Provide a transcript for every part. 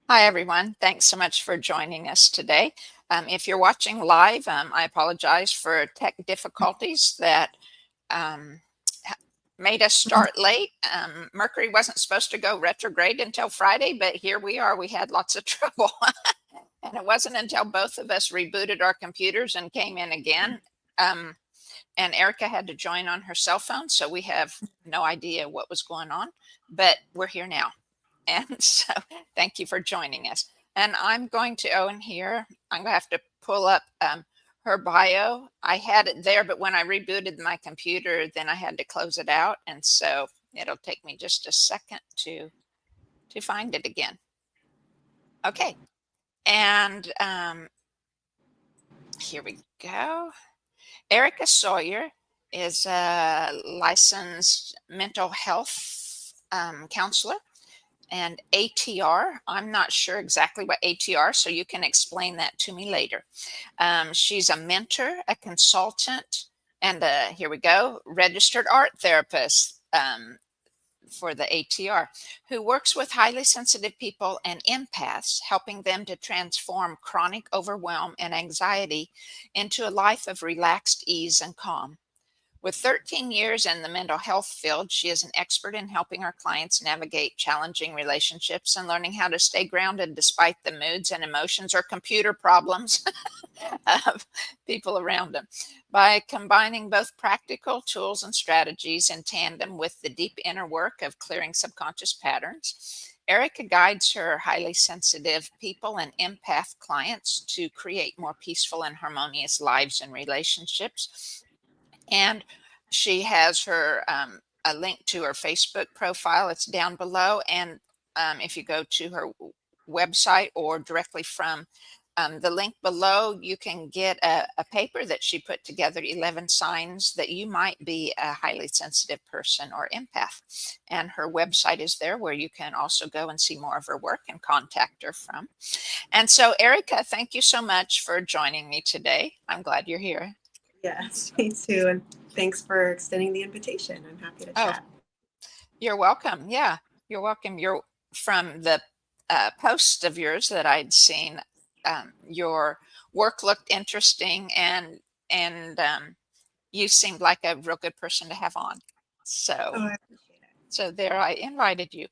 Hi, everyone. Thanks so much for joining us today. If you're watching live, I apologize for tech difficulties that um, ha- made us start late. Mercury wasn't supposed to go retrograde until Friday, but here we are. We had lots of trouble. And it wasn't until both of us rebooted our computers and came in again. Um, and Erica had to join on her cell phone, so we have no idea what was going on, but we're here now. And so thank you for joining us. And I'm going to Owen here. I'm going to have to pull up her bio. I had it there, but when I rebooted my computer, then I had to close it out. And so it'll take me just a second to find it again. Okay. And here we go. Erica Sawyer is a licensed mental health counselor and ATR. I'm not sure exactly what ATR, so you can explain that to me later. She's a mentor, a consultant, and here we go, registered art therapist for the ATR, who works with highly sensitive people and empaths, helping them to transform chronic overwhelm and anxiety into a life of relaxed ease and calm. With 13 years in the mental health field, she is an expert in helping our clients navigate challenging relationships and learning how to stay grounded despite the moods and emotions or computer problems of people around them. By combining both practical tools and strategies in tandem with the deep inner work of clearing subconscious patterns, Erica guides her highly sensitive people and empath clients to create more peaceful and harmonious lives and relationships. And she has her a link to her Facebook profile. It's down below. And if you go to her website or directly from the link below, you can get a paper that she put together, 11 signs that you might be a highly sensitive person or empath. And her website is there where you can also go and see more of her work and contact her from. And so, Erica, thank you so much for joining me today. I'm glad you're here. Yes, me too. And thanks for extending the invitation. I'm happy to Oh, chat. you're welcome. Yeah, you're welcome. You're from the posts of yours that I'd seen. Your work looked interesting, and you seemed like a real good person to have on. Oh, So, I appreciate so there, I invited you,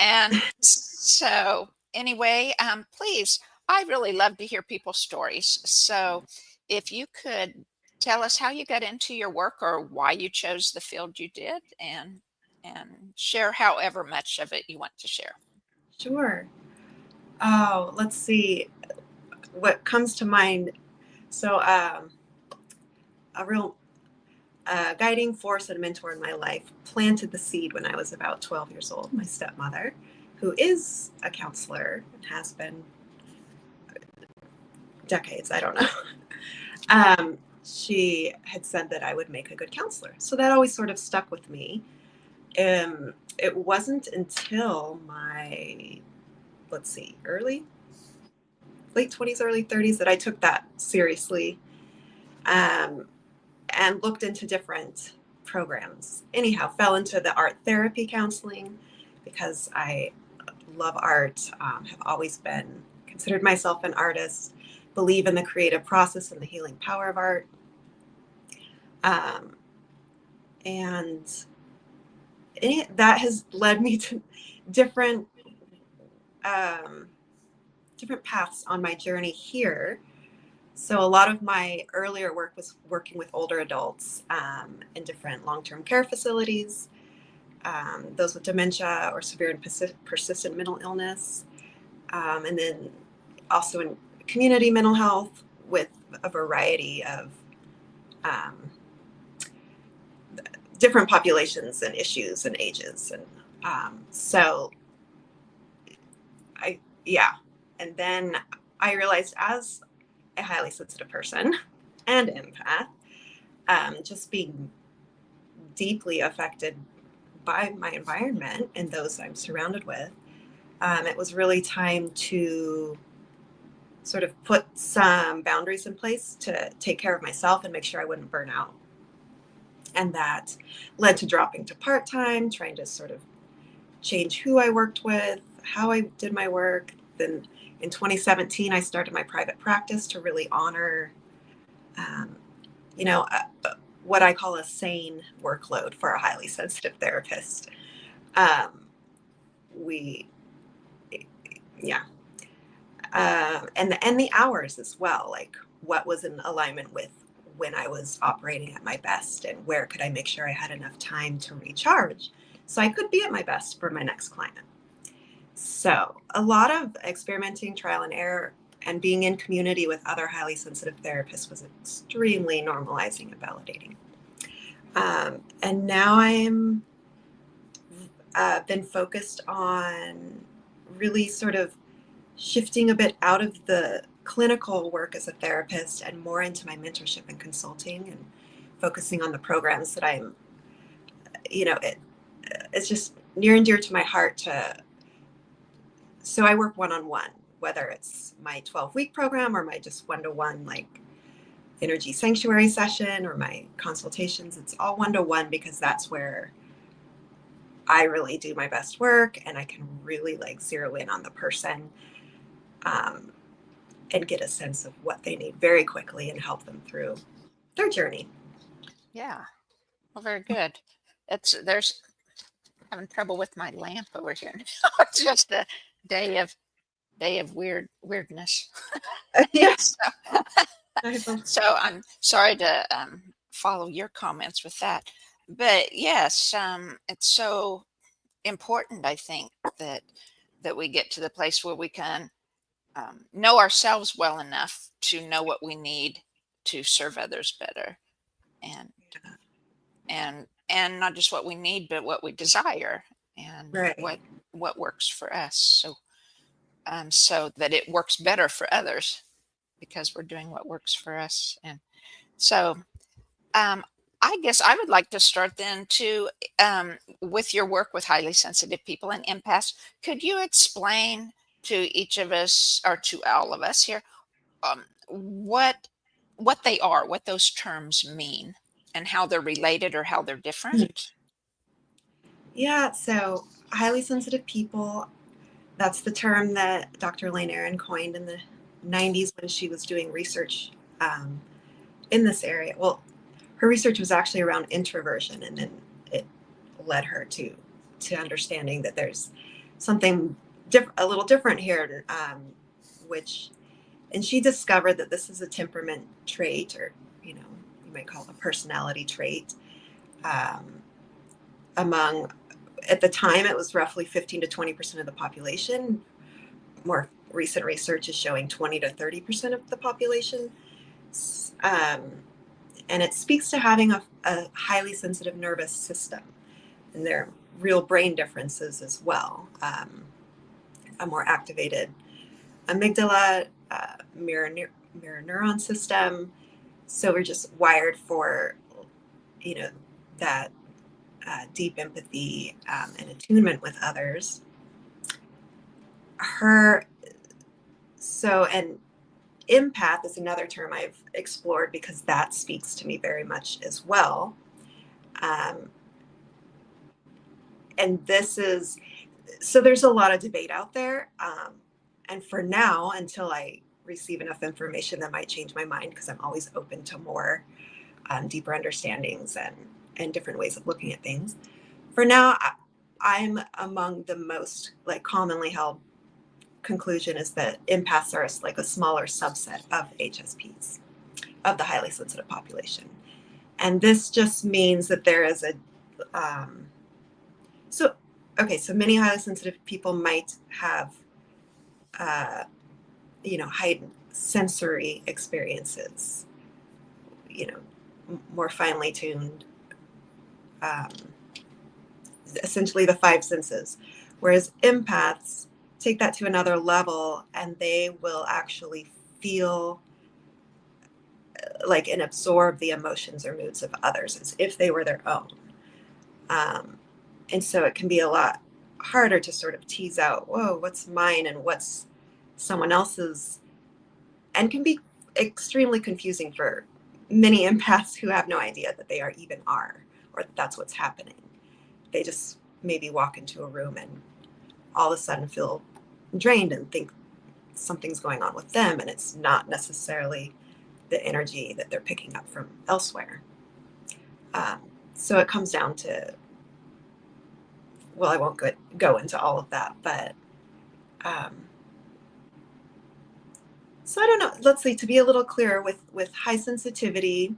and so anyway, please, I really love to hear people's stories. So, if you could tell us how you got into your work or why you chose the field you did, and share however much of it you want to share. it. Sure. Oh, let's see what comes to mind. So, a real guiding force and mentor in my life planted the seed when I was about 12 years old. My stepmother, who is a counselor and has been decades, I don't know. She had said that I would make a good counselor. So that always sort of stuck with me. It wasn't until my, let's see, late 20s, early 30s that I took that seriously, um, and looked into different programs. Anyhow, fell into the art therapy counseling because I love art, have always been considered myself an artist, believe in the creative process and the healing power of art. Um, and that has led me to different um, different paths on my journey here. So a lot of my earlier work was working with older adults in different long-term care facilities, those with dementia or severe and persistent mental illness, and then also in community mental health with a variety of um, different populations and issues and ages. And so yeah. And then I realized as a highly sensitive person and empath, just being deeply affected by my environment and those I'm surrounded with, it was really time to sort of put some boundaries in place to take care of myself and make sure I wouldn't burn out. And that led to dropping to part time, trying to sort of change who I worked with, how I did my work. Then in 2017, I started my private practice to really honor, um, you know, what I call a sane workload for a highly sensitive therapist. Um, we, yeah, and the hours as well, like what was in alignment with when I was operating at my best, and where could I make sure I had enough time to recharge so I could be at my best for my next client. So a lot of experimenting, trial and error, and being in community with other highly sensitive therapists was extremely normalizing and validating. And now I'm been focused on really sort of shifting a bit out of the clinical work as a therapist and more into my mentorship and consulting, and focusing on the programs that I'm, it's just near and dear to my heart to. So I work one-on-one, whether it's my 12-week program or my just one-to-one, like energy sanctuary session, or my consultations. It's all one-to-one because that's where I really do my best work, and I can really like zero in on the person, um, and get a sense of what they need very quickly and help them through their journey. Yeah. Well, very good. There's having trouble with my lamp over here. It's just a day of weirdness. Yeah. So, so I'm sorry to follow your comments with that, but yes, it's so important. I think that we get to the place where we can know ourselves well enough to know what we need to serve others better, and not just what we need, but what we desire, and Right. what works for us. So that it works better for others, because we're doing what works for us. And so um, I guess I would like to start then to with your work with highly sensitive people and empaths. Could you explain to each of us, or to all of us here, what they are, what those terms mean, and how they're related or how they're different? Yeah. So highly sensitive people, that's the term that Dr. Elaine Aron coined in the 90s when she was doing research, in this area. Well, her research was actually around introversion, and then it led her to understanding that there's something a little different here, which, and she discovered that this is a temperament trait, or you might call it a personality trait, um, among, at the time it was roughly 15 to 20% of the population. More recent research is showing 20 to 30% of the population. Um, and it speaks to having a highly sensitive nervous system, and there are real brain differences as well. A more activated amygdala, mirror neuron system. So we're just wired for, you know, that deep empathy, and attunement with others. Her so and empath is another term I've explored because that speaks to me very much as well. Um, and this is, so there's a lot of debate out there. And for now, until I receive enough information that might change my mind, because I'm always open to more, deeper understandings and different ways of looking at things. For now, I'm among the most like commonly held conclusion is that empaths are like a smaller subset of HSPs, of the highly sensitive population. And this just means that there is a, um, so, okay, so many highly sensitive people might have, uh, heightened sensory experiences, more finely tuned, um, essentially the five senses. Whereas empaths take that to another level, and they will actually feel like and absorb the emotions or moods of others as if they were their own. And so it can be a lot harder to sort of tease out, whoa, what's mine and what's someone else's, and can be extremely confusing for many empaths who have no idea that they are, or that that's what's happening. They just maybe walk into a room and all of a sudden feel drained and think something's going on with them, and it's not necessarily the energy that they're picking up from elsewhere. Um, so it comes down to, well, I won't go into all of that, but um, so I don't know. Let's see, to be a little clearer with high sensitivity,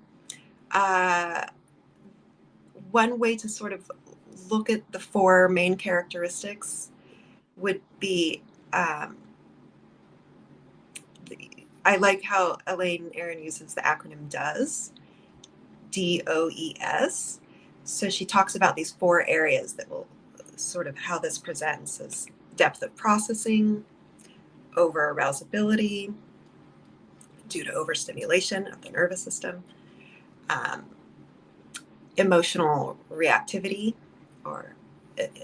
uh, one way to sort of look at the four main characteristics would be, um, I like how Elaine Aron uses the acronym DOES, DOES. So she talks about these four areas that will sort of how this presents as depth of processing, over arousability due to overstimulation of the nervous system, um, emotional reactivity or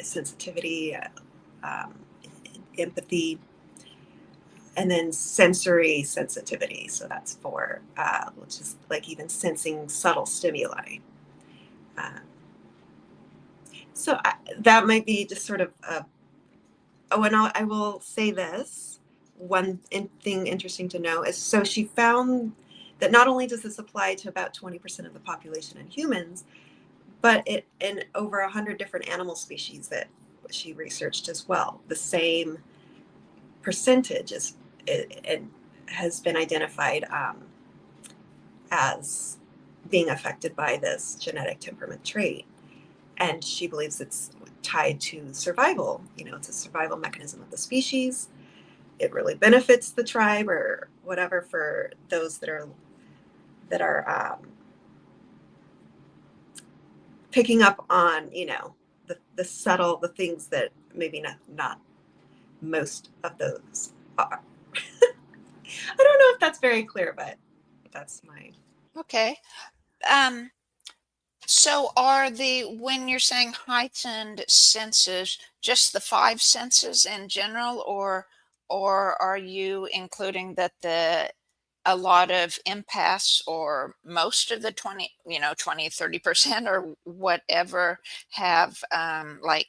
sensitivity, um, empathy, and then sensory sensitivity. So that's for which is like even sensing subtle stimuli. Um, that might be just sort of oh, and I will say this. One thing interesting to know is, so she found that not only does this apply to about 20% of the population in humans, but it in over 100 different animal species that she researched as well. The same percentage it has been identified as being affected by this genetic temperament trait. And she believes it's tied to survival. You know, it's a survival mechanism of the species. It really benefits the tribe or whatever for those that are picking up on, you know, the subtle, the things that maybe not most of those are. I don't know if that's very clear, but that's my. Okay. Um, so are when you're saying heightened senses, just the five senses in general, or are you including that a lot of empaths or most of the 20, 20, 30% or whatever have like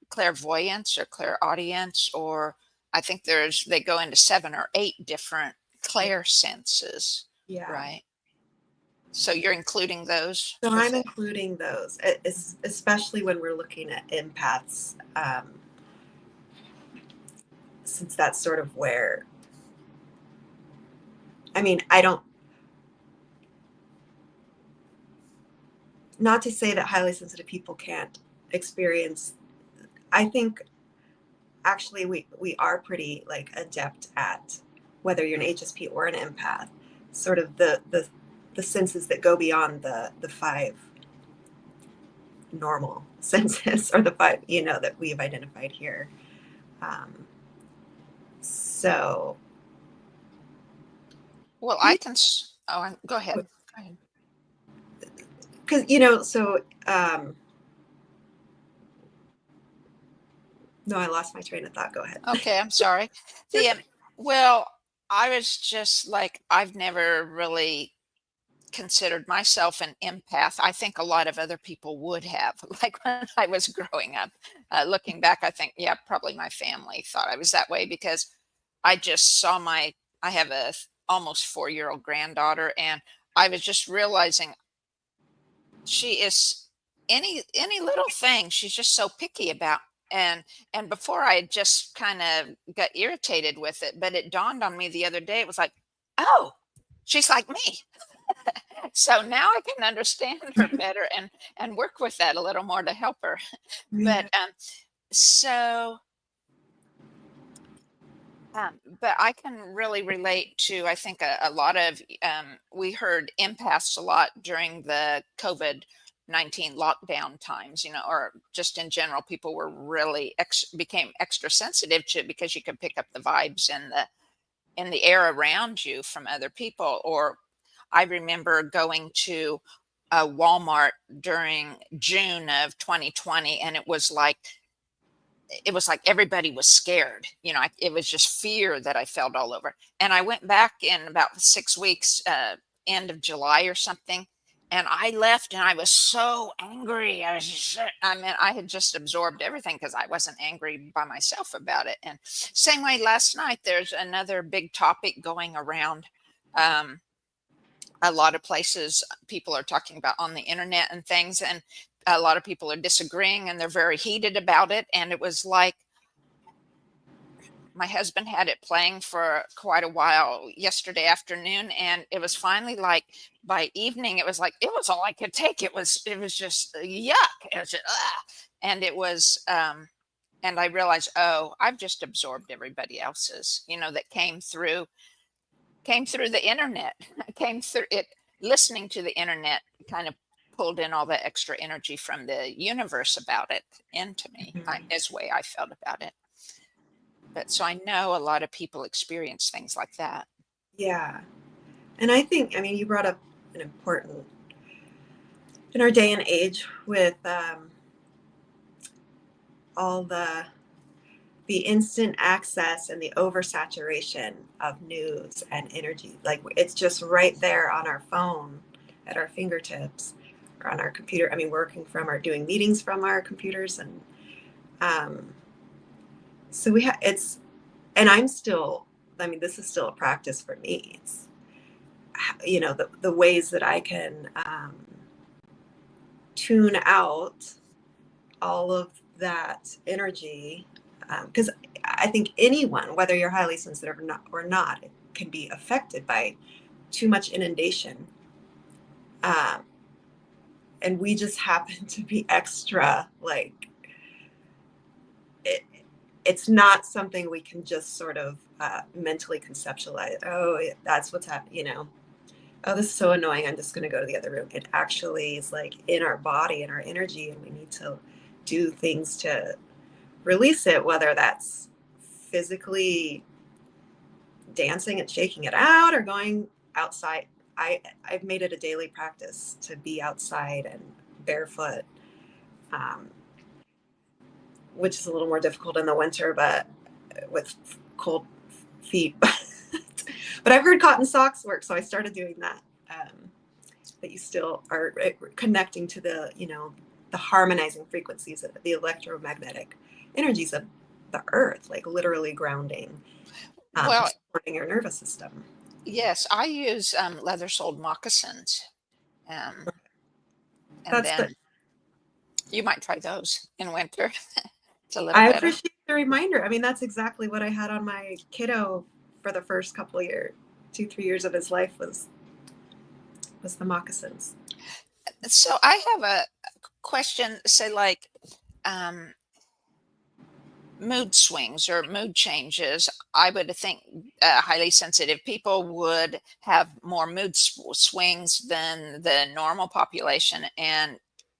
clairvoyance or clairaudience, or I think they go into 7 or 8 different clair senses, Yeah. right? So you're including those So with I'm it? including those, especially when we're looking at empaths, since that's sort of where, I mean, I don't, not to say that highly sensitive people can't experience, I think actually we are pretty like adept at, whether you're an HSP or an empath, sort of the senses that go beyond the five normal senses, or the five, you know, that we've identified here. Um, so Well, yeah, go ahead. Go ahead. because you know, so no, I lost my train of thought. Go ahead. Okay, I'm sorry. The well, I was just like, I've never really considered myself an empath. I think a lot of other people would have. Like when I was growing up, looking back, I think, yeah, probably my family thought I was that way because I just saw I have a almost 4-year-old granddaughter, and I was just realizing she is any little thing she's just so picky about. And before I just kind of got irritated with it, but it dawned on me the other day. It was like, oh, she's like me. So now I can understand her better and work with that a little more to help her. But Yeah. so but I can really relate to, I think, a lot of, we heard empaths a lot during the COVID-19 lockdown times, or just in general, people were really became extra sensitive to it because you could pick up the vibes in the air around you from other people. Or I remember going to a Walmart during June of 2020, and it was like everybody was scared. It was just fear that I felt all over. And I went back in about 6 weeks, end of July or something, And I left and I was so angry. I mean, I had just absorbed everything because I wasn't angry by myself about it. And same way last night, there's another big topic going around. Um, a lot of places people are talking about on the internet and things, and a lot of people are disagreeing and they're very heated about it. And it was like, my husband had it playing for quite a while yesterday afternoon, and it was finally like by evening it was like it was all I could take. It was just yuck. It was just, and it was and I realized, oh, I've just absorbed everybody else's, that came through the internet. Came through it. Listening to the internet kind of pulled in all the extra energy from the universe about it into me. Mhm. Is the way I felt about it. But so I know a lot of people experience things like that. Yeah. And I think, I mean, you brought up an important, in our day and age with all the instant access and the oversaturation of news and energy. Like it's just right there on our phone at our fingertips or on our computer. I mean, working from or doing meetings from our computers. And um, so it's, and I'm still, I mean, this is still a practice for me. It's, the ways that I can tune out all of that energy, because I think anyone, whether you're highly sensitive or not, can be affected by too much inundation. Um, and we just happen to be extra, like, it, it's not something we can just sort of mentally conceptualize. Oh, that's what's happening. Oh, this is so annoying. I'm just going to go to the other room. It actually is like in our body and our energy, and we need to do things to release it, whether that's physically dancing and shaking it out or going outside. I've made it a daily practice to be outside and barefoot, um, which is a little more difficult in the winter, but with cold feet. But I've heard cotton socks work, so I started doing that. But you still are connecting to the harmonizing frequencies of the electromagnetic energies of the earth, like literally grounding, Well, supporting your nervous system. yes, I use leather-soled moccasins, um, and That's the then you might try those in winter. It's a little I better. appreciate the reminder. I mean, that's exactly what I had on my kiddo for the first couple of years, 2, 3 years of his life was the moccasins. So I have a question. Say, like, um, mood swings or mood changes. I would think highly sensitive people would have more mood swings than the normal population. And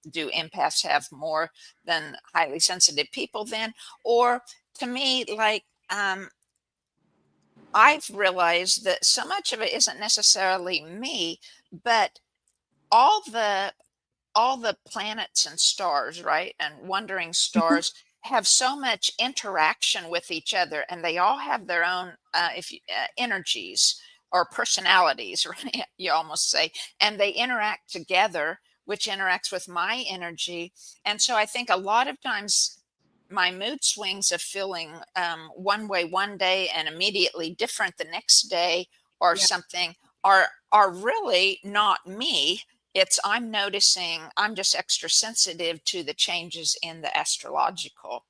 do empaths have more than highly sensitive people then? Or to me, like, I've realized that so much of it isn't necessarily me, but all the all the planets and stars, right? And wandering Mhm. stars have so much interaction with each other, and they all have their own if you, energies or personalities, right? You almost say, and they interact together, which interacts with my energy. And so I think a lot of times my mood swings of feeling one way one day and immediately different the next day or Yeah, something are really not me. It's I'm noticing I'm just extra sensitive to the changes in the astrological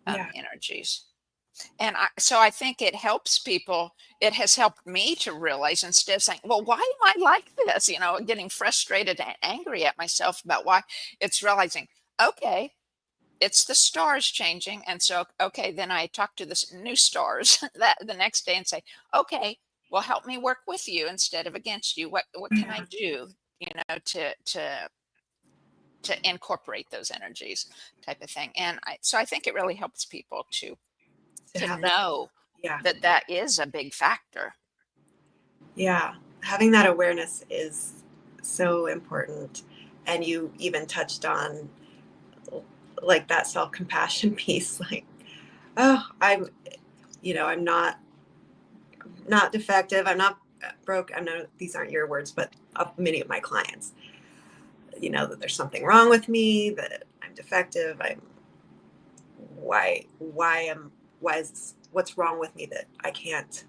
yeah, energies. And so I think it helps people. It has helped me to realize, instead of saying, well, why am I like this? Getting frustrated and angry at myself about why, it's realizing, okay, it's the stars changing. And so, okay, then I talk to the new stars that the next day and say, okay, well, help me work with you instead of against you. What can I yeah. do, to incorporate those energies, type of thing. And so I think it really helps people to To have that, know yeah, that that is a big factor. yeah. Having that awareness is so important. And you even touched on like that self-compassion piece, like, oh, I'm not defective. I'm not broke. I'm not, these aren't your words, but of many of my clients. that there's something wrong with me, that I'm defective. Why am, why is, what's wrong with me that I can't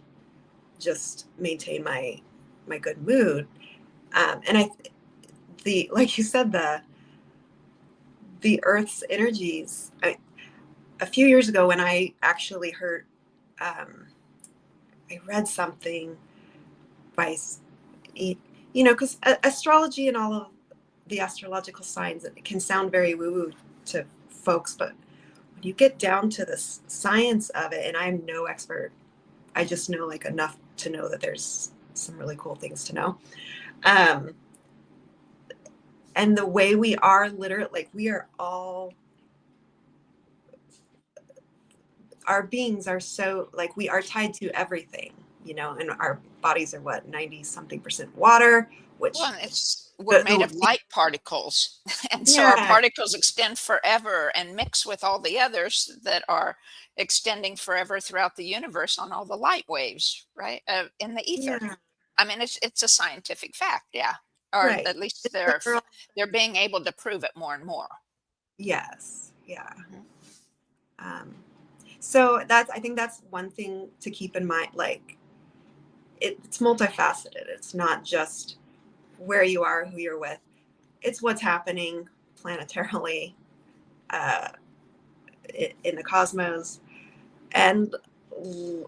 just maintain my good mood. And like you said, the Earth's energies. A few years ago, when I actually heard, I read something by, because astrology and all of the astrological signs, it can sound very woo woo to folks, but when you get down to the science of it, and I'm no expert, I just know like enough to know that there's some really cool things to know. And the way we are, literally, like, we are all, our beings are so, like, we are tied to everything, and our bodies are what, 90 something percent water, which Well, we're made of the light particles, and so our yeah, particles extend forever and mix with all the others that are extending forever throughout the universe on all the light waves, right? In the ether. yeah, I mean, it's a scientific fact, yeah. Or right. at least So we're all, they're being able to prove it more and more. yes, yeah. Mhm. Um, so I think that's one thing to keep in mind. Like, it's multifaceted. It's not just where you are, who you're with. It's what's happening planetarily, uh, in the cosmos, and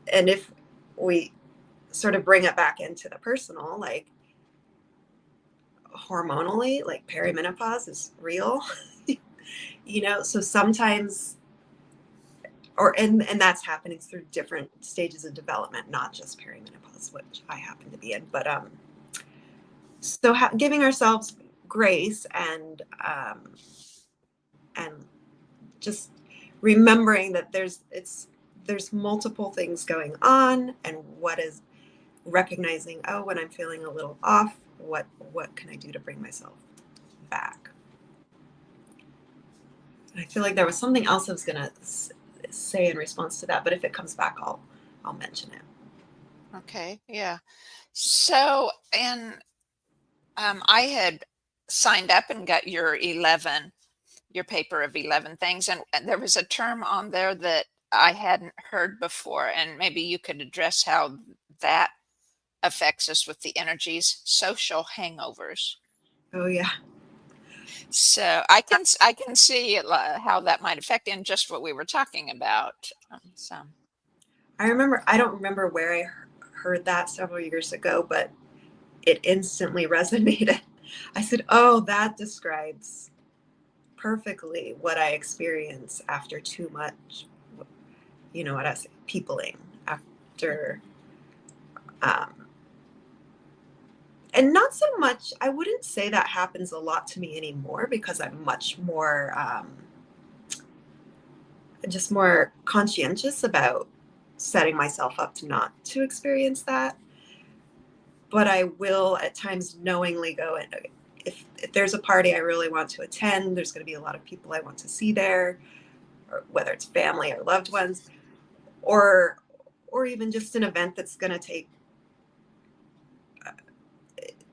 if we sort of bring it back into the personal, like, hormonally, like, perimenopause is real. So sometimes, and that's happening through different stages of development, not just perimenopause, which I happen to be in, but so giving ourselves grace, and just remembering that there's multiple things going on, and what is recognizing, oh, when I'm feeling a little off, what can I do to bring myself back? And I feel like there was something else I was gonna say in response to that, but if it comes back, I'll mention it. Okay, yeah. So, and I had signed up and got your paper of 11 things, and there was a term on there that I hadn't heard before, and maybe you could address how that affects us with the energies: social hangovers. Oh yeah. So I can see how that might affect in just what we were talking about. So I don't remember where I heard that several years ago, but it instantly resonated. I said, oh, that describes perfectly what I experience after too much, what I say, peopling, after, um, and not so much, I wouldn't say that happens a lot to me anymore, because I'm much more, just more conscientious about setting myself up to not to experience that. But I will at times knowingly go, and if there's a party I really want to attend, there's going to be a lot of people I want to see there, or whether it's family or loved ones, or even just an event that's going to take,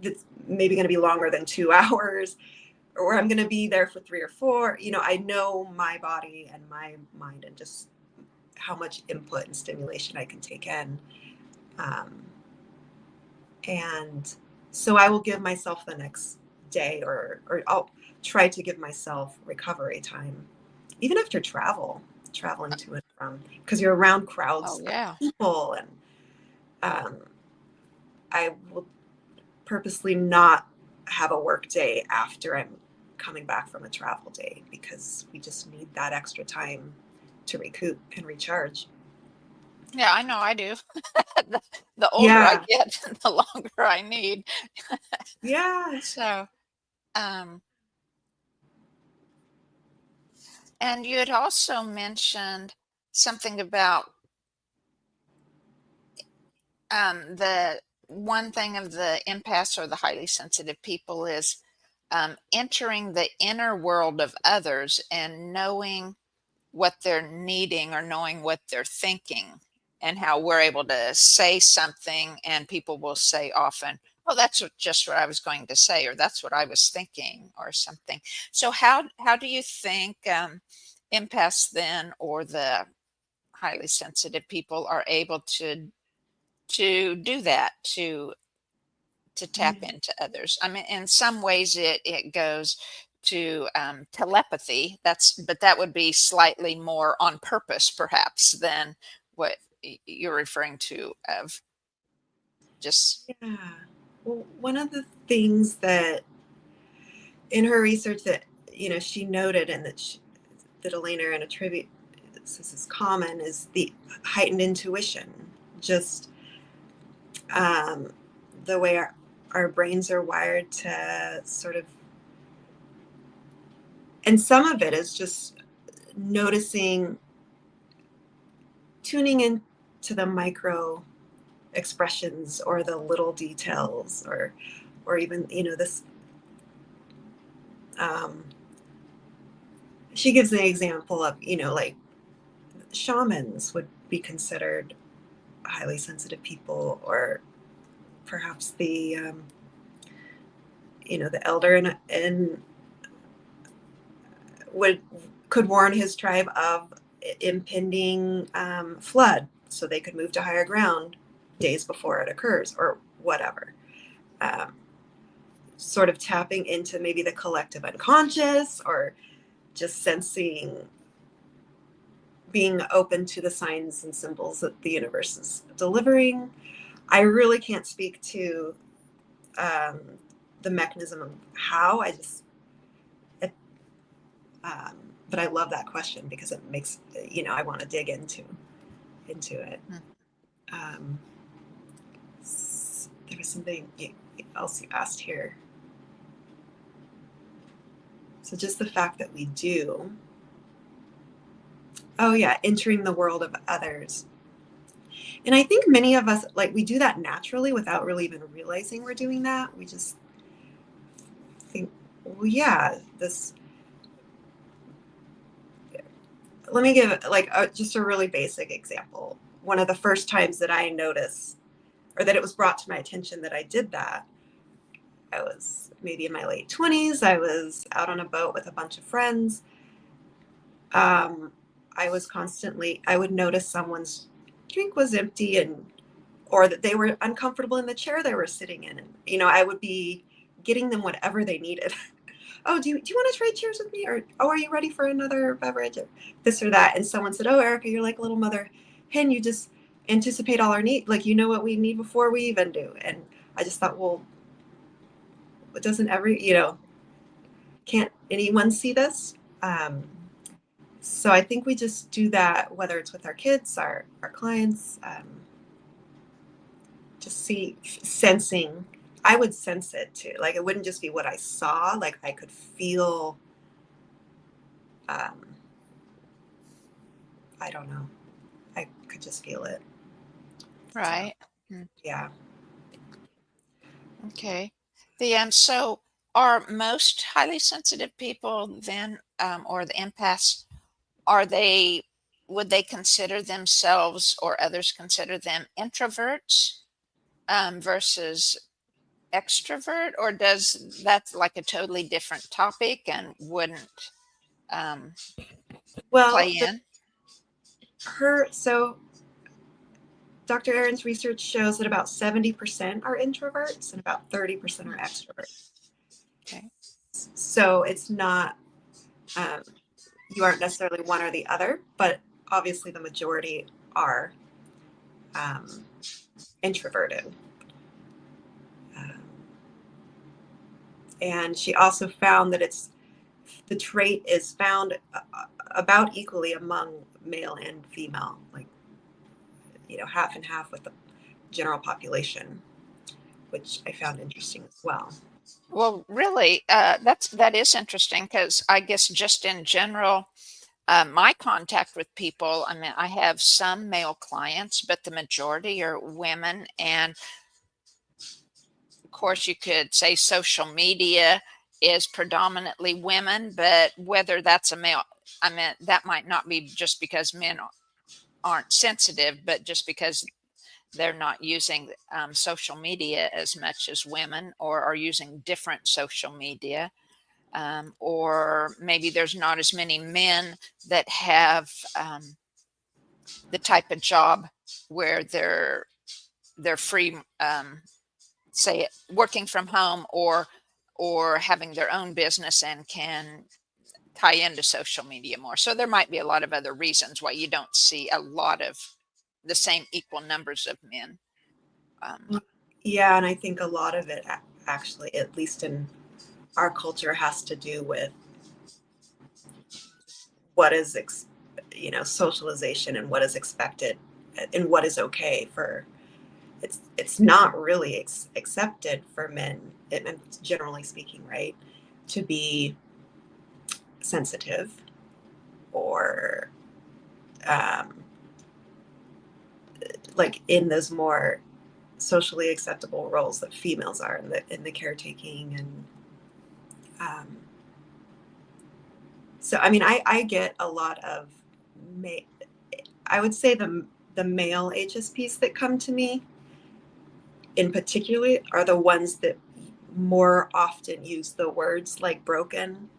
that's maybe going to be longer than 2 hours, or I'm going to be there for 3 or 4. I know my body and my mind, and just how much input and stimulation I can take in. Um, and so I will give myself the next day, or I'll try to give myself recovery time, even after traveling to and from, because you're around oh crowds of yeah. people. And um, I will purposely not have a work day after I'm coming back from a travel day, because we just need that extra time to recoup and recharge. Yeah, I know I do. the, the older I Yeah. get, the longer I need. Yeah. So, um, and you had also mentioned something about the one thing of the empaths or the highly sensitive people is entering the inner world of others and knowing what they're needing or knowing what they're thinking, and how we're able to say something and people will say often, Oh, that's just what I was going to say, or that's what I was thinking, or something. So how do you think empaths then, or the highly sensitive people, are able to do that, to tap Mm. into others? I mean, in some ways, it goes to telepathy. But that would be slightly more on purpose, perhaps, than what you're referring to of just. Yeah. Well, one of the things that in her research that she noted and that Elena and attribute this is common is the heightened intuition, just um, the way our brains are wired to sort of, and some of it is just noticing, tuning in to the micro expressions or the little details, or even this um, she gives an example of like shamans would be considered highly sensitive people, or perhaps the elder and would could warn his tribe of impending flood so they could move to higher ground days before it occurs, or whatever. um, Sort of tapping into maybe the collective unconscious, or just sensing, being open to the signs and symbols that the universe is delivering. I really can't speak to um, the mechanism of how. I just, it, um, but I love that question because it makes I want to dig into it. Hmm. Um, there was something else you asked here. So just the fact that we do. Oh yeah, entering the world of others. And I think many of us, like, we do that naturally without really even realizing we're doing that. We just think, well, yeah, this. Let me give like just a really basic example. One of the first times that I noticed, or that it was brought to my attention that I did that, I was maybe in my late 20s. I was out on a boat with a bunch of friends. Um, I would notice someone's drink was empty, or that they were uncomfortable in the chair they were sitting in. And, I would be getting them whatever they needed. Oh, do you want to trade chairs with me? Or, oh, are you ready for another beverage? Or this or that. And someone said, oh, Erica, you're like a little mother hen. You just anticipate all our needs. Like, you know what we need before we even do. And I just thought, well, it doesn't can't anyone see this? So I think we just do that, whether it's with our kids, our clients, just sensing. I would sense it too. Like, it wouldn't just be what I saw. Like, I could feel, um, I don't know. I could just feel it. So, Right. Hmm. yeah. Okay. So are most highly sensitive people then, or the empaths, are they, would they consider themselves, or others consider them, introverts versus extrovert, or does that's like a totally different topic and wouldn't um, play Well, in? so Dr. Aaron's research shows that about 70% are introverts and about 30% are Hmm. extroverts. Okay. So it's not, um, you aren't necessarily one or the other, but obviously the majority are um, introverted. Um, and she also found that the trait is found about equally among male and female, like half and half with the general population, which I found interesting as well. Well, really, that is interesting, because I guess just in general, my contact with people, I mean, I have some male clients, but the majority are women. And of course, you could say social media is predominantly women, but whether that's a male, I mean, that might not be just because men aren't sensitive, but just because they're not using social media as much as women, or are using different social media. Or maybe there's not as many men that have the type of job where they're free, say working from home, or having their own business and can tie into social media more. So there might be a lot of other reasons why you don't see a lot of the same equal numbers of men. Um, Yeah, and I think a lot of it actually, at least in our culture, has to do with what is socialization and what is expected and what is okay for. It's not really accepted for men, generally speaking, right, to be sensitive or um, like in those more socially acceptable roles that females are in the caretaking and um, so I mean I get a lot of I would say the male HSPs that come to me in particular are the ones that more often use the words like broken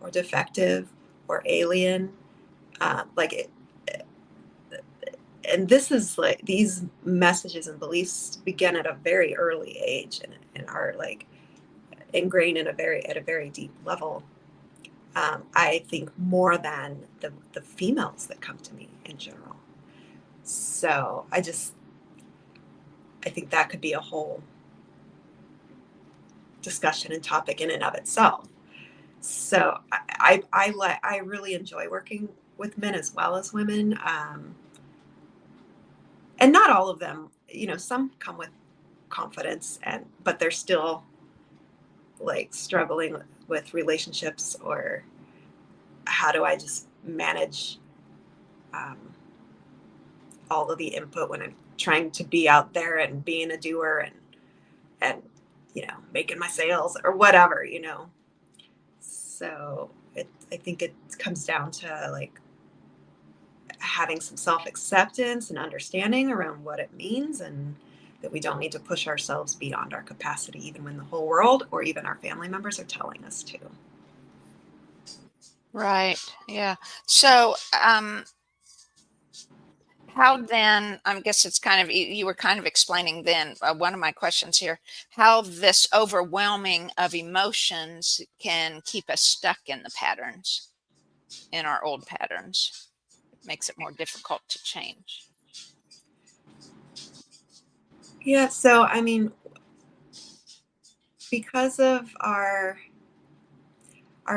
or defective or alien, like it, and this is like these messages and beliefs begin at a very early age and are like ingrained in at a very deep level. I think more than the females that come to me in general. So I think that could be a whole discussion and topic in and of itself. So I really enjoy working with men as well as women, and not all of them. Some come with confidence but they're still like struggling with relationships or how do I just manage um, all of the input when I'm trying to be out there and being a doer and making my sales or whatever. So I think it comes down to like having some self-acceptance and understanding around what it means and that we don't need to push ourselves beyond our capacity even when the whole world or even our family members are telling us to. right. Yeah. So, how then, I guess it's kind of, you were kind of explaining then, one of my questions here, how this overwhelming of emotions can keep us stuck in the patterns, in our old patterns. It makes it more difficult to change. Yeah, so I mean, because of our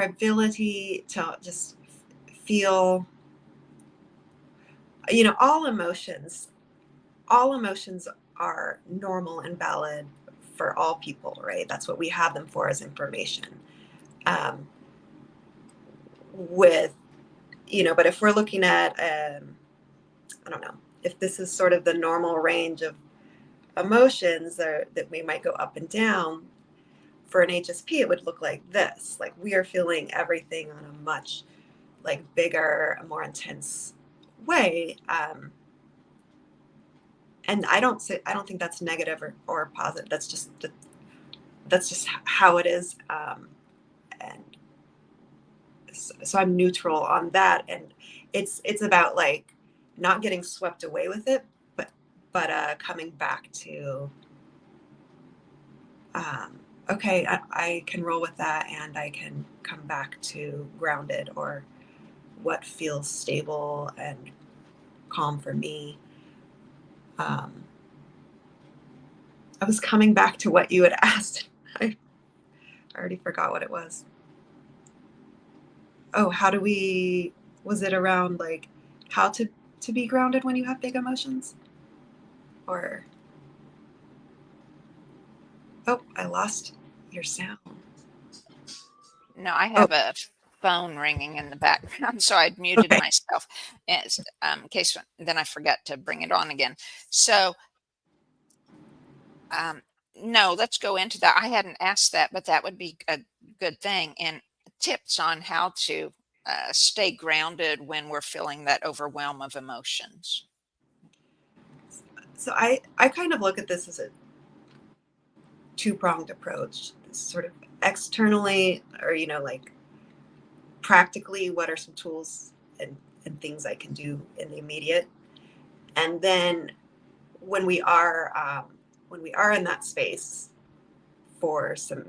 ability to just feel, all emotions are normal and valid for all people, right? That's what we have them for, as information. um, with but if we're looking at I don't know if this is sort of the normal range of emotions that we might go up and down. For an HSP, it would look like this: like we are feeling everything on a much like bigger, a more intense way. And I don't think that's negative or positive. That's just how it is. And so I'm neutral on that. And it's about like not getting swept away with it, but coming back to um, okay, I can roll with that, and I can come back to grounded or what feels stable and calm for me. Um, I was coming back to what you had asked. I already forgot what it was. Oh, was it around like how to be grounded when you have big emotions? Or, oh, I lost your sound. No, I Oh, have a phone ringing in the background, so I'd muted okay. myself in case then I forgot to bring it on again. So, um, no, let's go into that. I hadn't asked that, but that would be a good thing. And tips on how to stay grounded when we're feeling that overwhelm of emotions. So I kind of look at this as a two-pronged approach. This sort of externally, or like practically, what are some tools and things I can do in the immediate, and then when we are in that space for some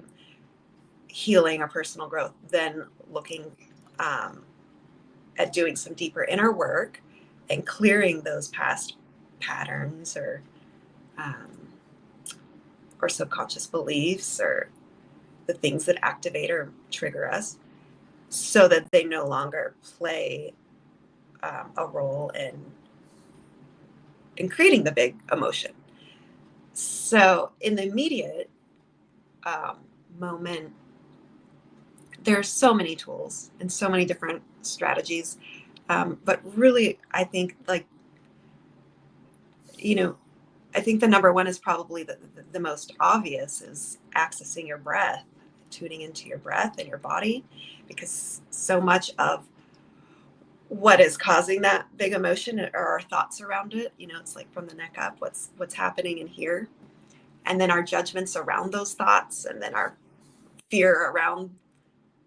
healing or personal growth, then looking at doing some deeper inner work and clearing those past patterns um, or subconscious beliefs or the things that activate or trigger us, so that they no longer play a role in creating the big emotion. So in the immediate um, moment, there's so many tools and so many different strategies. But really, I think you know, I think the number one is probably the most obvious is accessing your breath, tuning into your breath and your body, because so much of what is causing that big emotion are our thoughts around it. It's like from the neck up, what's happening in here, and then our judgments around those thoughts, and then our fear around,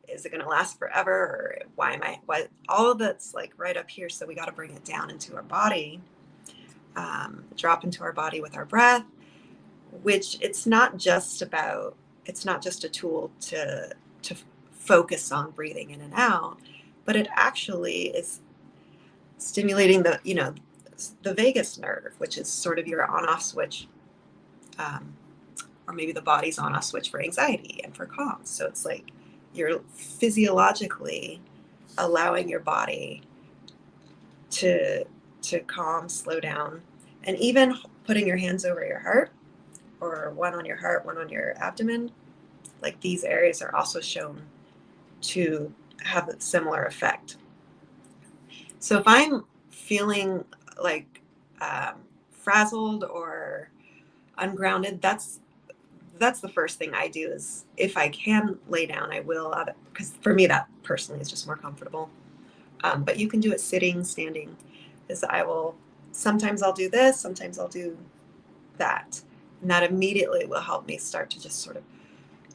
is it going to last forever, or why am I, what, all of that's like right up here. So we got to bring it down into our body, drop into our body with our breath, which it's not just a tool to focus on breathing in and out, but it actually is stimulating the vagus nerve, which is sort of your on off switch, um, or maybe the body's on off switch for anxiety and for calm. So it's like you're physiologically allowing your body to calm, slow down, and even putting your hands over your heart, or one on your heart, one on your abdomen. Like, these areas are also shown to have a similar effect. So if I'm feeling like frazzled or ungrounded, that's the first thing I do. Is if I can lay down, I will, because for me that personally is just more comfortable. But you can do it sitting, standing. Is I will sometimes I'll do this, sometimes I'll do that, and that immediately will help me start to just sort of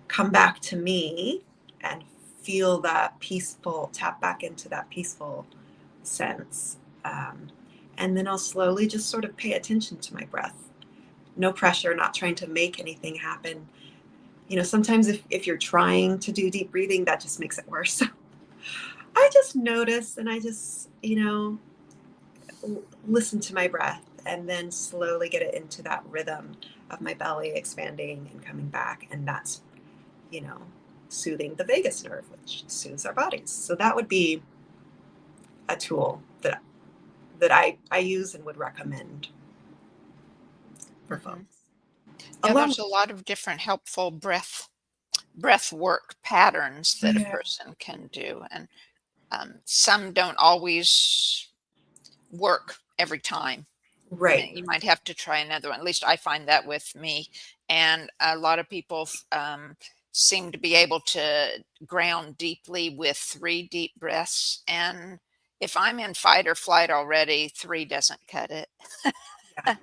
come back to me and feel that peaceful, tap back into that peaceful sense. And then I'll slowly just sort of pay attention to my breath. No pressure, not trying to make anything happen. Sometimes if you're trying to do deep breathing, that just makes it worse. I just notice, and I just, listen to my breath, and then slowly get it into that rhythm of my belly expanding and coming back. And that's, you know, soothing the vagus nerve, which soothes our bodies. So that would be a tool that I use and would recommend for Mhm. folks. Yeah, Along there's a lot of different helpful breath work patterns that a Yeah. person can do, and some don't always work every time. Right. You might have to try another one. At least I find that with me, and a lot of people seem to be able to ground deeply with 3 deep breaths. And if I'm in fight or flight already, 3 doesn't cut it. Yeah.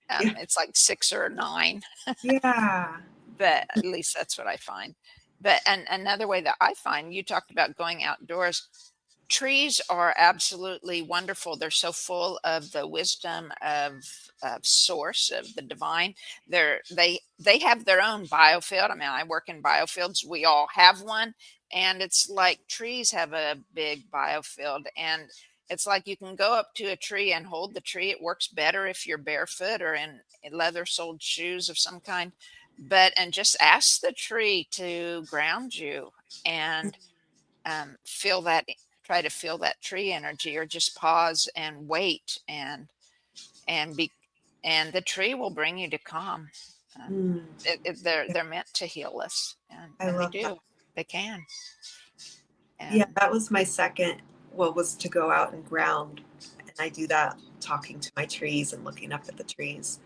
Yeah. It's like 6 or 9. Yeah. But at least that's what I find. But and another way that I find, you talked about going outdoors. Trees are absolutely wonderful. They're so full of the wisdom of source of the divine. They have their own biofield. I mean, I work in biofields. We all have one, and it's like trees have a big biofield, and it's like you can go up to a tree and hold the tree. It works better if you're barefoot or in leather-soled shoes of some kind, and just ask the tree to ground you and feel that, try to feel that tree energy, or just pause and wait and be and the tree will bring you to calm. um, Mm, yeah, they're meant to heal us, I and they love that. do, they can. Yeah, And that was my second, well, was to go out and ground. And I do that talking to my trees and looking up at the trees.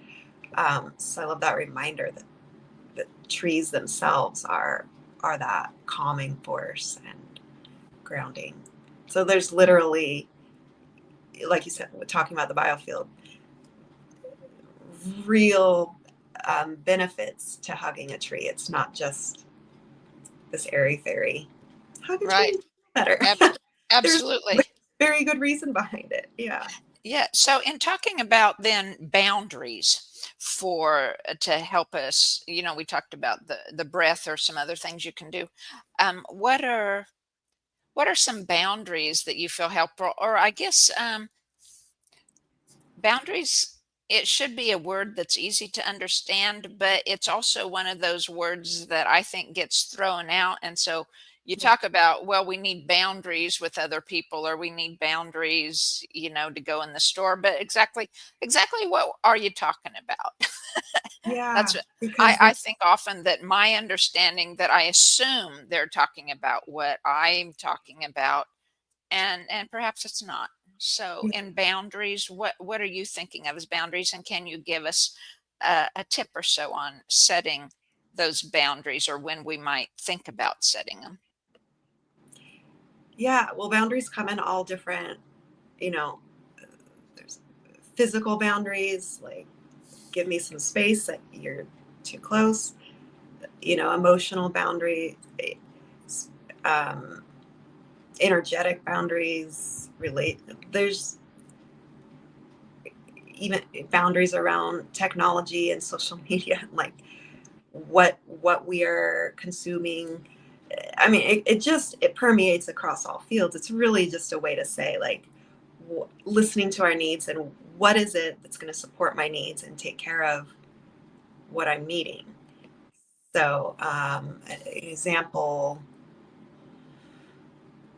So I love that reminder that the trees themselves are that calming force and grounding. So there's literally, like you said, we're talking about the biofield, real benefits to hugging a tree. It's not just this airy fairy hug a Right. tree better. Ab- there's Absolutely. very good reason behind it. Yeah. Yeah. So, in talking about then boundaries for to help us, we talked about the breath or some other things you can do. What are some boundaries that you feel helpful, or I guess boundaries? It should be a word that's easy to understand, but it's also one of those words that I think gets thrown out. And so you Yeah. talk about, well, we need boundaries with other people, or we need boundaries, to go in the store. But exactly what are you talking about? Yeah. That's what I, Because I think often that my understanding that I assume they're talking about what I'm talking about, and perhaps it's not. So in boundaries, what are you thinking of as boundaries, and can you give us a tip or so on setting those boundaries, or when we might think about setting them? yeah, well, boundaries come in all different, you know, there's physical boundaries, like give me some space that you're too close, emotional boundary, um, energetic boundaries, relate. There's even boundaries around technology and social media, like what we are consuming. I mean, it permeates across all fields. It's really just a way to say, like, listening to our needs and what is it that's going to support my needs and take care of what I'm needing. So, an example,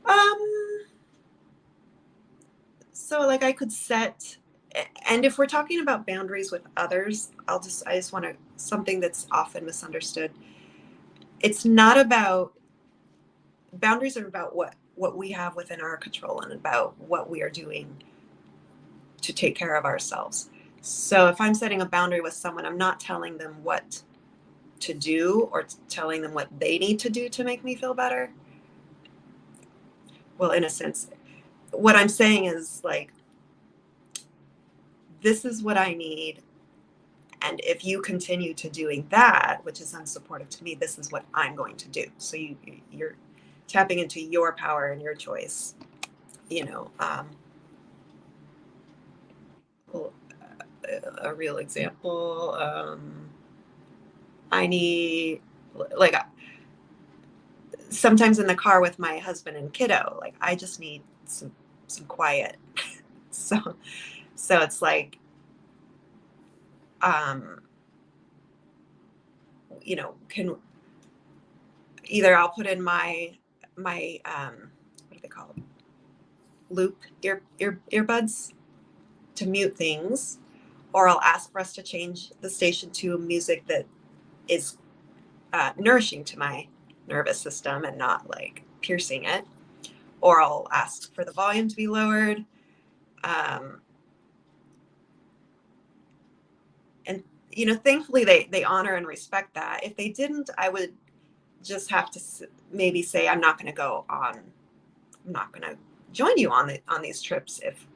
um, so like I could set, and if we're talking about boundaries with others, I just want to, something that's often misunderstood. It's not about, boundaries are about what we have within our control and about what we are doing to take care of ourselves. So if I'm setting a boundary with someone, I'm not telling them what to do or telling them what they need to do to make me feel better. Well, in a sense, what I'm saying is, like, this is what I need. And if you continue to doing that, which is unsupportive to me, this is what I'm going to do. So you're tapping into your power and your choice. You know, well, a real example. I need, like, sometimes in the car with my husband and kiddo, like I just need some quiet. So it's like, um, can either I'll put in my what do they call it? Loop earbuds to mute things, or I'll ask for us to change the station to music that is nourishing to my nervous system and not like piercing it, or I'll ask for the volume to be lowered. Um, and thankfully they honor and respect that. If they didn't, I would just have to maybe say, I'm not going to join you on these trips. If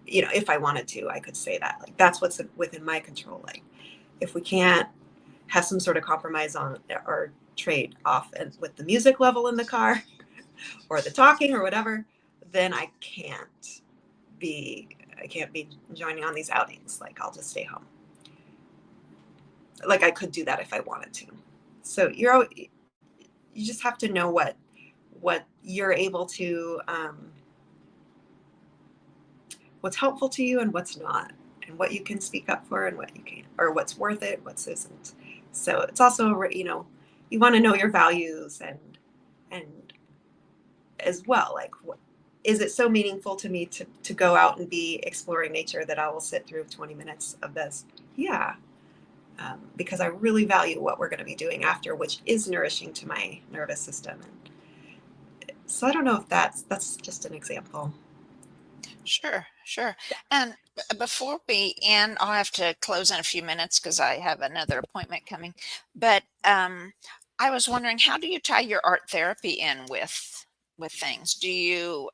if I wanted to, I could say that, like, that's what's within my control. Like, if we can't have some sort of compromise on or trade off and with the music level in the car or the talking or whatever, then be I can't be joining on these outings. Like, I'll just stay home. Like, I could do that if I wanted to. So you just have to know what you're able to, what's helpful to you and what's not, and what you can speak up for and what you can't, or what's worth it, what isn't. So it's also, you want to know your values, and as well, like, is it so meaningful to me to go out and be exploring nature that I will sit through 20 minutes of this? Yeah. Because I really value what we're going to be doing after, which is nourishing to my nervous system. And so I don't know if that's just an example. Sure, sure. And before we end, I'll have to close in a few minutes because I have another appointment coming. But I was wondering, how do you tie your art therapy in with things? Do you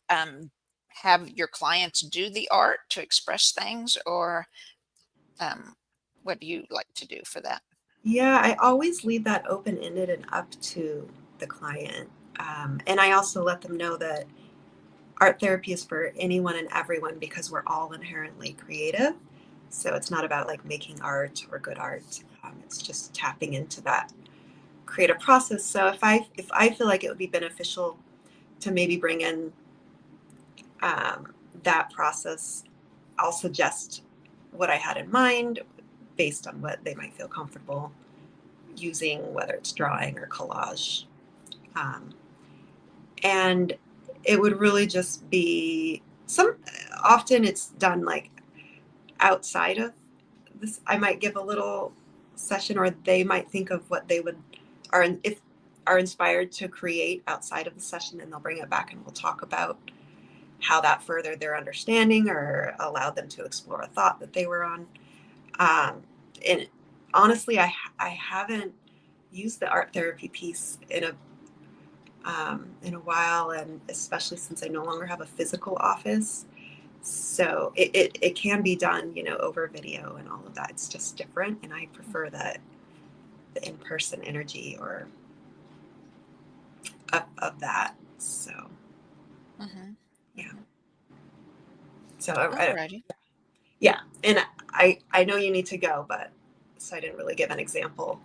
have your clients do the art to express things, or what do you like to do for that? Yeah, I always leave that open-ended and up to the client. And I also let them know that art therapy is for anyone and everyone because we're all inherently creative. So it's not about like making art or good art. It's just tapping into that creative process. So if I feel like it would be beneficial to maybe bring in that process, I'll suggest what I had in mind based on what they might feel comfortable using, whether it's drawing or collage. Um, and it would really just be often it's done like outside of this. I might give a little session, or they might think of what they would if are inspired to create outside of the session, and they'll bring it back and we'll talk about how that furthered their understanding or allowed them to explore a thought that they were on. And honestly, I haven't used the art therapy piece in a while, and especially since I no longer have a physical office. So it can be done, over video and all of that. It's just different, and I prefer that the in-person energy or of that. So Mm-hmm. yeah. Mm-hmm. So Alrighty. yeah, and I know you need to go, but so I didn't really give an example.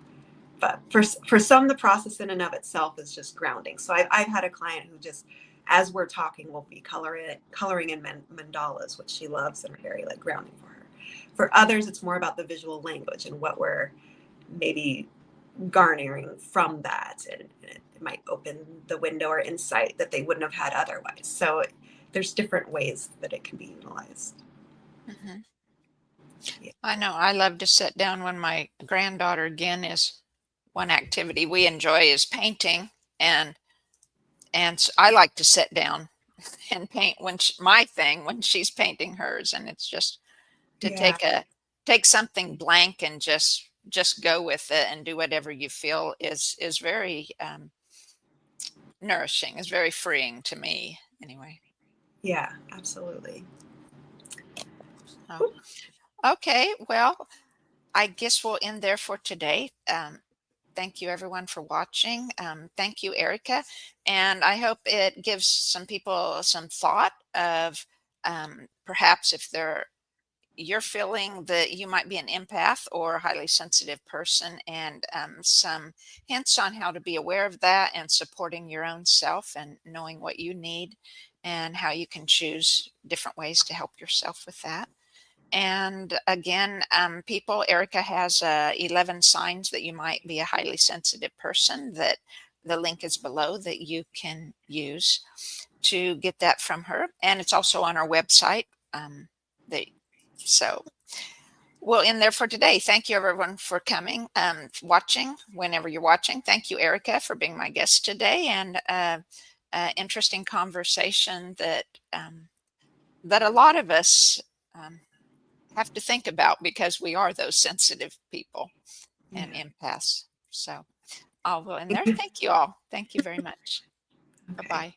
But for some, the process in and of itself is just grounding. So I've had a client who just, as we're talking, will be coloring in mandalas, which she loves and are very like grounding for her. For others, it's more about the visual language and what we're maybe garnering from that, and it might open the window or insight that they wouldn't have had otherwise. So there's different ways that it can be utilized. Mm-hmm. Yeah. I know. I love to sit down when my granddaughter, again, is one activity we enjoy is painting, and I like to sit down and paint when my thing when she's painting hers, and it's just to Yeah. take something blank and just go with it and do whatever you feel is very nourishing, is very freeing to me anyway. Yeah, absolutely. So, okay, well, I guess we'll end there for today. Thank you everyone for watching. Thank you, Erica. And I hope it gives some people some thought of perhaps if you're feeling that you might be an empath or a highly sensitive person, and some hints on how to be aware of that and supporting your own self and knowing what you need and how you can choose different ways to help yourself with that. And again, people, Erica has 11 signs that you might be a highly sensitive person, that the link is below that you can use to get that from her. And it's also on our website. That, so we'll end there for today. Thank you everyone for coming, watching, whenever you're watching. Thank you, Erica, for being my guest today, and interesting conversation that that a lot of us have to think about because we are those sensitive people and Yeah. empaths. So I will end there. Thank you all. Thank you very much. Bye Okay. bye.